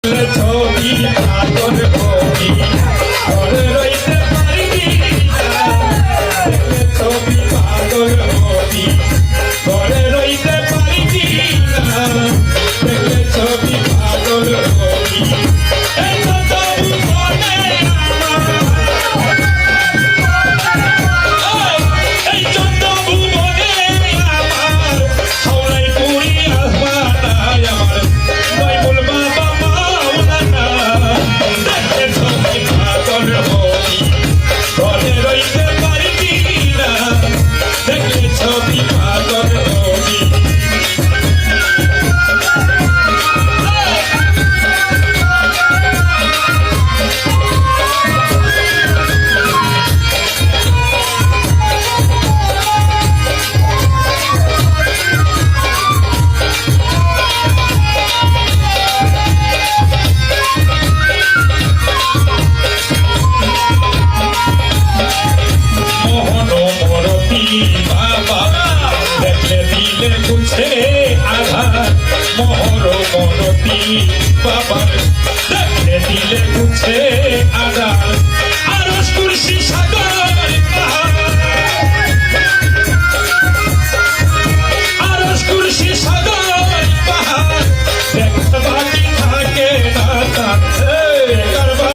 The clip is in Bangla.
ছবি পাগল ছবি ঘরে রইতে পারিনি ছবি পাগল ছবি ঘরে রইতে পারিনি ছবি পাগল ছবি ছবি পাগল ছবি মুছে আঘাত মোহর মনতি বাবার